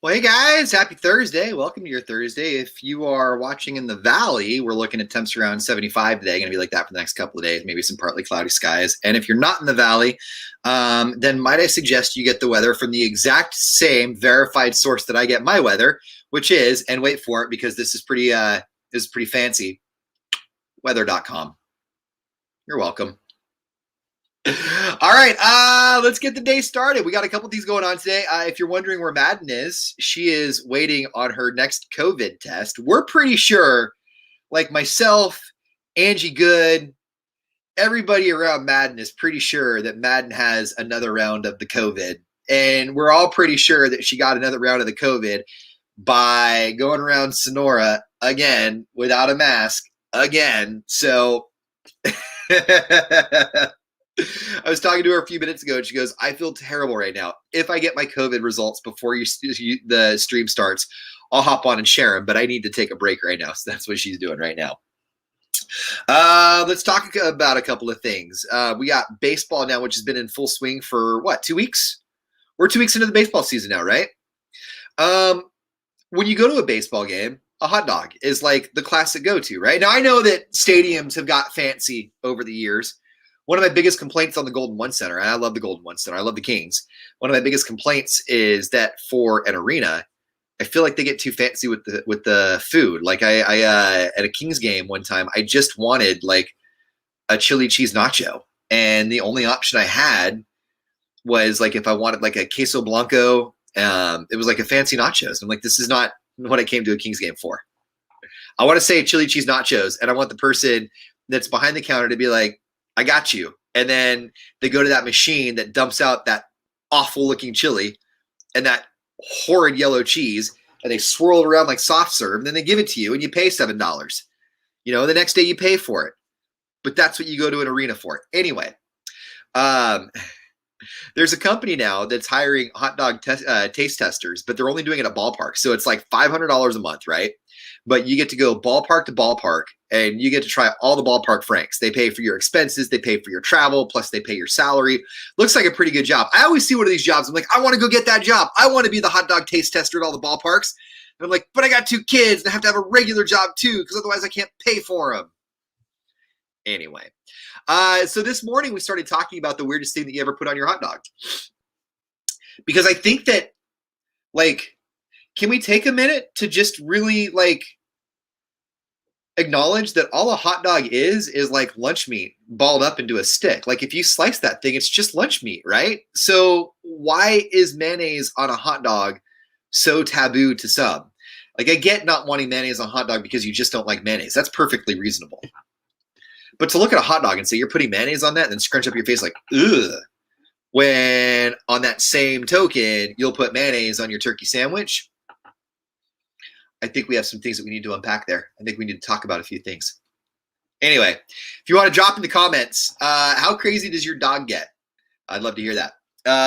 Well, hey guys, happy Thursday. Welcome to your Thursday. If you are watching in the valley, we're looking at temps around 75 today. Going to be like that for the next couple of days, maybe some partly cloudy skies. And if you're not in the valley, then might I suggest you get the weather from the exact same verified source that I get my weather, which is, and wait for it because this is pretty fancy, weather.com. You're welcome. All right, let's get the day started. We got a couple things going on today. If you're wondering where Madden is, she is waiting on her next COVID test. We're pretty sure, like myself, Angie Good, everybody around Madden is pretty sure that Madden has another round of the COVID. And we're all pretty sure that she got another round of the COVID by going around Sonora again without a mask again. So I was talking to her a few minutes ago, and she goes, I feel terrible right now. If I get my COVID results before the stream starts, I'll hop on and share them, but I need to take a break right now. So that's what she's doing right now. Let's talk about a couple of things. We got baseball now, which has been in full swing for, 2 weeks? We're 2 weeks into the baseball season now, right? When you go to a baseball game, a hot dog is like the classic go-to, right? Now, I know that stadiums have got fancy over the years. One of my biggest complaints on the Golden One Center, and I love the Golden One Center, I love the Kings. One of my biggest complaints is that for an arena, I feel like they get too fancy with the food. Like I at a Kings game one time, I just wanted like a chili cheese nacho, and the only option I had was like if I wanted like a queso blanco, it was like a fancy nachos. I'm like, this is not what I came to a Kings game for. I want to say chili cheese nachos, and I want the person that's behind the counter to be like, I got you. And then they go to that machine that dumps out that awful looking chili and that horrid yellow cheese, and they swirl it around like soft serve, and then they give it to you and you pay $7. The next day you pay for it. But that's what you go to an arena for. Anyway, there's a company now that's hiring hot dog taste testers, but they're only doing it at ballparks. So it's like $500 a month, right? But you get to go ballpark to ballpark, and you get to try all the ballpark franks. They pay for your expenses, they pay for your travel, plus they pay your salary. Looks like a pretty good job. I always see one of these jobs. I'm like, I want to go get that job. I want to be the hot dog taste tester at all the ballparks. And I'm like, but I got 2 kids, and I have to have a regular job too, because otherwise I can't pay for them. Anyway, so this morning we started talking about the weirdest thing that you ever put on your hot dog. Because I think that, can we take a minute to just really acknowledge that all a hot dog is like lunch meat balled up into a stick? Like if you slice that thing, it's just lunch meat, right? So why is mayonnaise on a hot dog so taboo to some? Like I get not wanting mayonnaise on a hot dog because you just don't like mayonnaise. That's perfectly reasonable. But to look at a hot dog and say you're putting mayonnaise on that and then scrunch up your face like, ugh, when on that same token, you'll put mayonnaise on your turkey sandwich, I think we have some things that we need to unpack there. I think we need to talk about a few things. Anyway, if you want to drop in the comments, how crazy does your dog get? I'd love to hear that.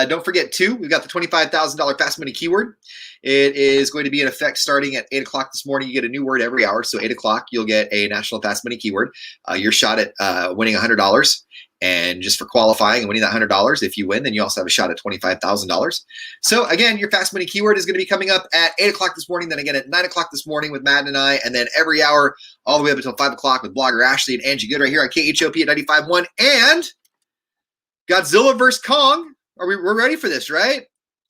Don't forget, too, we've got the $25,000 Fast Money keyword. It is going to be in effect starting at 8 o'clock this morning. You get a new word every hour. So 8 o'clock, you'll get a National Fast Money keyword. Your shot at winning $100. And just for qualifying and winning that $100, if you win, then you also have a shot at $25,000. So again, your Fast Money keyword is going to be coming up at 8 o'clock this morning, then again at 9 o'clock this morning with Madden and I, and then every hour all the way up until 5 o'clock with blogger Ashley and Angie Good right here on KHOP at 95.1. And Godzilla vs. Kong. We're ready for this, right?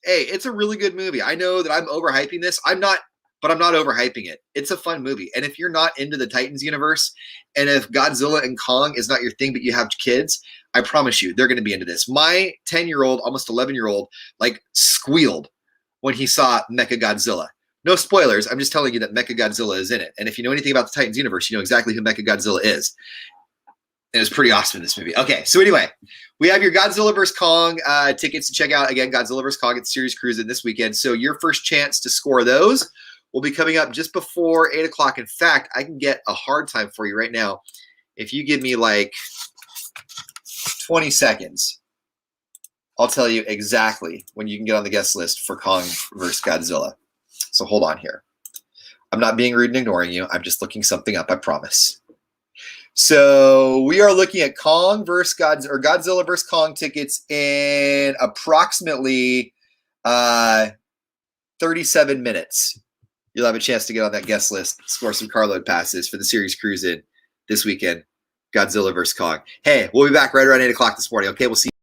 Hey, it's a really good movie. I know that I'm overhyping this. I'm not overhyping it. It's a fun movie. And if you're not into the Titans universe, and if Godzilla and Kong is not your thing, but you have kids, I promise you, they're going to be into this. My 10-year-old, almost 11-year-old, squealed when he saw Mechagodzilla. No spoilers. I'm just telling you that Mechagodzilla is in it. And if you know anything about the Titans universe, you know exactly who Mechagodzilla is. And it's pretty awesome in this movie. Okay, so anyway, we have your Godzilla vs. Kong tickets to check out. Again, Godzilla vs. Kong at Series Cruising this weekend. So your first chance to score those will be coming up just before 8 o'clock. In fact, I can get a hard time for you right now. If you give me 20 seconds, I'll tell you exactly when you can get on the guest list for Kong vs. Godzilla. So hold on here. I'm not being rude and ignoring you. I'm just looking something up, I promise. So we are looking at Kong versus Godzilla versus Kong tickets in approximately 37 minutes, you'll have a chance to get on that guest list, score some carload passes for the series cruise in this weekend. Godzilla vs. Kong. Hey, we'll be back right around 8 o'clock this morning. Okay, we'll see you.